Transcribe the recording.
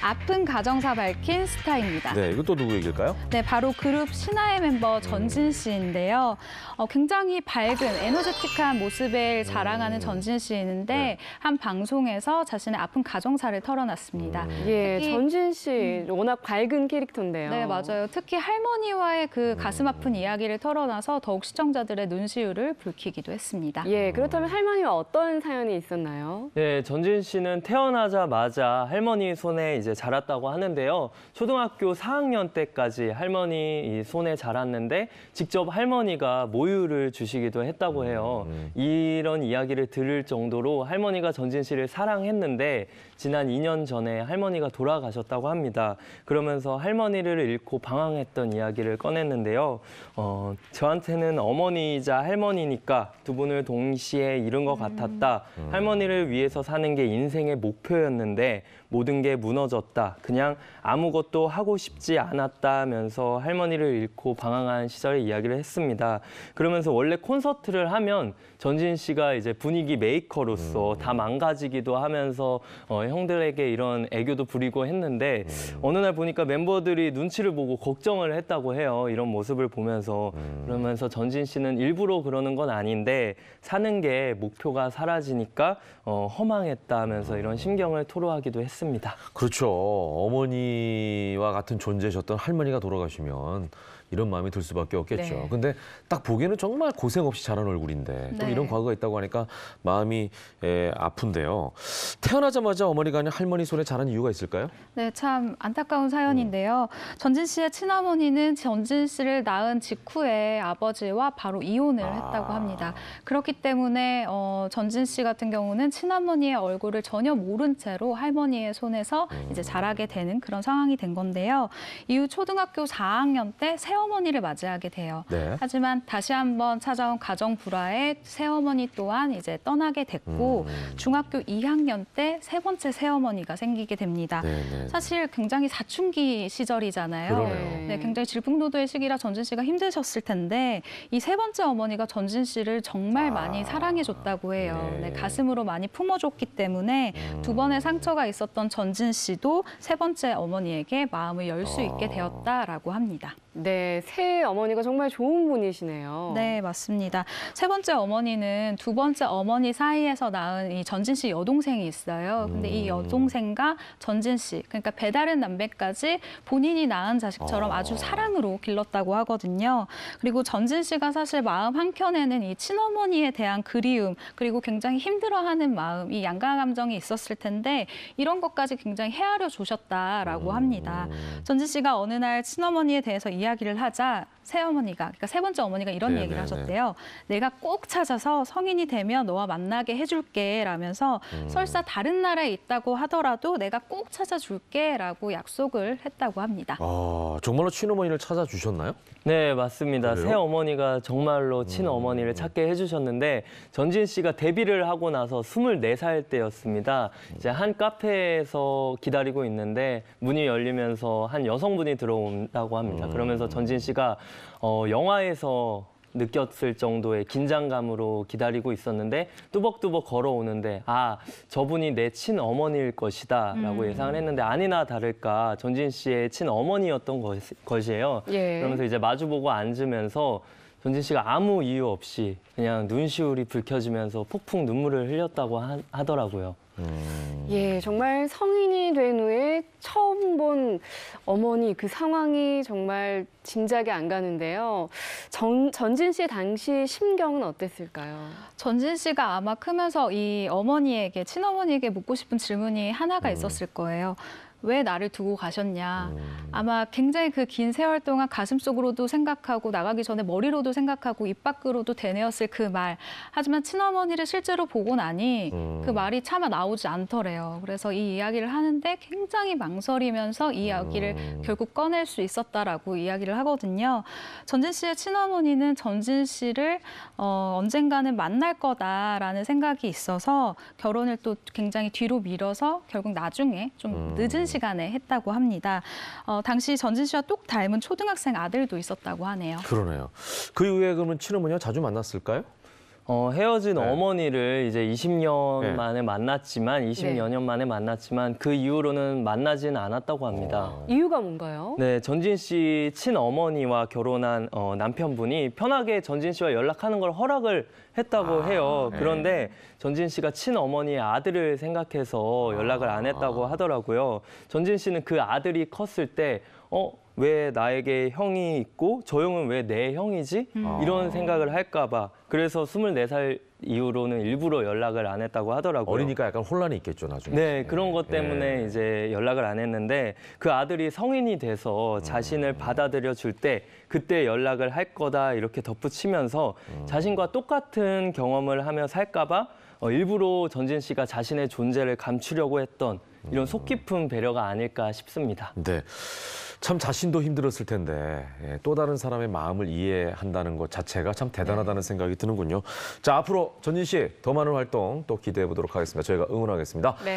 아픈 가정사 밝힌 스타입니다. 네, 이건 또 누구 얘기일까요? 네, 바로 그룹 신화의 멤버 전진 씨인데요. 굉장히 밝은 에너제틱한 모습을 자랑하는 전진 씨인데 한 방송에서 자신의 아픈 가정사를 털어놨습니다. 예, 전진 씨 워낙 밝은 캐릭터인데요. 네, 맞아요. 특히 할머니와의 그 가슴 아픈 이야기를 털어놔서 더욱 시청자들의 눈시울을 붉히기도 했습니다. 예, 그렇다면 할머니와 어떤 사연이 있었나요? 네, 전진 씨는 태어나자마자 할머니 손에 이제 자랐다고 하는데요. 초등학교 4학년 때까지 할머니 이 손에 자랐는데 직접 할머니가 모유를 주시기도 했다고 해요. 이런 이야기를 들을 정도로 할머니가 전진 씨를 사랑했는데 지난 2년 전에 할머니가 돌아가셨다고 합니다. 그러면서 할머니를 잃고 방황했던 이야기를 꺼냈는데요. 저한테는 어머니이자 할머니니까 두 분을 동시에 잃은 것 같았다. 할머니를 위해서 사는 게 인생의 목표였는데 모든 게 무너졌다. 그냥 아무것도 하고 싶지 않았다면서 할머니를 잃고 방황한 시절의 이야기를 했습니다. 그러면서 원래 콘서트를 하면 전진 씨가 이제 분위기 메이커로서 다 망가지기도 하면서 형들에게 이런 애교도 부리고 했는데 어느 날 보니까 member들이 눈치를 보고 걱정을 했다고 해요. 이런 모습을 보면서. 그러면서 전진 씨는 일부러 그러는 건 아닌데 사는 게 목표가 사라지니까 허망했다면서 이런 심경을 토로하기도 했습니다. 그렇죠. 어머니와 같은 존재셨던 할머니가 돌아가시면 이런 마음이 들 수밖에 없겠죠. 네. 근데 딱 보기에는 정말 고생 없이 자란 얼굴인데 또 네. 이런 과거가 있다고 하니까 마음이 아픈데요. 태어나자마자 어머니가 아닌 할머니 손에 자란 이유가 있을까요? 네, 참 안타까운 사연인데요. 전진 씨의 친어머니는 전진 씨를 낳은 직후에 아버지와 바로 이혼을 했다고 합니다. 그렇기 때문에 전진 씨 같은 경우는 친어머니의 얼굴을 전혀 모른 채로 할머니의 손에서 이제 자라게 되는 그런 상황이 된 건데요. 이후 초등학교 4학년 때 새어머니를 맞이하게 돼요. 네. 하지만 다시 한번 찾아온 가정 불화에 새어머니 또한 이제 떠나게 됐고 중학교 2학년 때 세 번째 새어머니가 생기게 됩니다. 네네. 사실 굉장히 사춘기 시절이잖아요. 그러네요. 네, 굉장히 질풍노도의 시기라 전진 씨가 힘드셨을 텐데 이 세 번째 어머니가 전진 씨를 정말 많이 사랑해줬다고 해요. 네. 네, 가슴으로 많이 품어줬기 때문에 두 번의 상처가 있었던 전진 씨도 세 번째 어머니에게 마음을 열 수 있게 되었다라고 합니다. 네, 새 어머니가 정말 좋은 분이시네요. 네, 맞습니다. 세 번째 어머니는 두 번째 어머니 사이에서 낳은 이 전진 씨 여동생이 있어요. 근데 이 여동생과 전진 씨, 그러니까 배다른 남매까지 본인이 낳은 자식처럼 아주 사랑으로 길렀다고 하거든요. 그리고 전진 씨가 사실 마음 한켠에는 이 친어머니에 대한 그리움, 그리고 굉장히 힘들어하는 마음, 이 양가 감정이 있었을 텐데 이런 것까지 굉장히 헤아려 주셨다라고 합니다. 전진 씨가 어느 날 친어머니에 대해서 이야기를 하자 새어머니가, 그러니까 세 번째 어머니가 이런 네네네. 얘기를 하셨대요. 내가 꼭 찾아서 성인이 되면 너와 만나게 해줄게 라면서 설사 다른 나라에 있다고 하더라도 내가 꼭 찾아줄게 라고 약속을 했다고 합니다. 정말로 친어머니를 찾아주셨나요? 네, 맞습니다. 그래요? 새어머니가 정말로 친어머니를 찾게 해주셨는데 전진 씨가 데뷔를 하고 나서 24살 때였습니다. 이제 한 카페에서 기다리고 있는데 문이 열리면서 한 여성분이 들어온다고 합니다. 그러면서 전진 씨가 영화에서 느꼈을 정도의 긴장감으로 기다리고 있었는데 뚜벅뚜벅 걸어오는데 저분이 내 친어머니일 것이다 라고 예상을 했는데 아니나 다를까 전진 씨의 친어머니였던 것이에요. 예. 그러면서 이제 마주보고 앉으면서 전진 씨가 아무 이유 없이 그냥 눈시울이 붉혀지면서 폭풍 눈물을 흘렸다고 하더라고요. 예, 정말 성인이 된 후에 처음 본 어머니 그 상황이 정말 짐작이 안 가는데요. 전진 씨 당시 심경은 어땠을까요? 전진 씨가 아마 크면서 이 어머니에게, 친어머니에게 묻고 싶은 질문이 하나가 있었을 거예요. 왜 나를 두고 가셨냐. 아마 굉장히 그 긴 세월 동안 가슴속으로도 생각하고 나가기 전에 머리로도 생각하고 입 밖으로도 되뇌었을 그 말. 하지만 친어머니를 실제로 보고 나니 그 말이 차마 나오지 않더래요. 그래서 이 이야기를 하는데 굉장히 망설이면서 이 이야기를 결국 꺼낼 수 있었다라고 이야기를 하거든요. 전진 씨의 친어머니는 전진 씨를 언젠가는 만날 거다라는 생각이 있어서 결혼을 또 굉장히 뒤로 미뤄서 결국 나중에 좀 늦은 시간에 했다고 합니다. 당시 전진 씨와 똑 닮은 초등학생 아들도 있었다고 하네요. 그러네요. 그 이후에 그러면 친어머니와 자주 만났을까요? 헤어진 네. 어머니를 이제 20년 네. 만에 만났지만 20여 년 만에 만났지만 그 이후로는 만나지는 않았다고 합니다. 이유가 뭔가요? 네, 전진 씨 친어머니와 결혼한 남편분이 편하게 전진 씨와 연락하는 걸 허락을 했다고 해요. 네. 그런데 전진 씨가 친어머니의 아들을 생각해서 연락을 안 했다고 하더라고요. 전진 씨는 그 아들이 컸을 때 왜 나에게 형이 있고 저 형은 왜 내 형이지? 이런 생각을 할까 봐. 그래서 24살 이후로는 일부러 연락을 안 했다고 하더라고요. 어리니까 약간 혼란이 있겠죠, 나중에. 네, 그런 것 때문에 예. 이제 연락을 안 했는데 그 아들이 성인이 돼서 자신을 받아들여 줄 때 그때 연락을 할 거다 이렇게 덧붙이면서 자신과 똑같은 경험을 하며 살까 봐 일부러 전진 씨가 자신의 존재를 감추려고 했던 이런 속 깊은 배려가 아닐까 싶습니다. 네. 참 자신도 힘들었을 텐데 또 다른 사람의 마음을 이해한다는 것 자체가 참 대단하다는 생각이 드는군요. 자, 앞으로 전진 씨 더 많은 활동 또 기대해 보도록 하겠습니다. 저희가 응원하겠습니다. 네.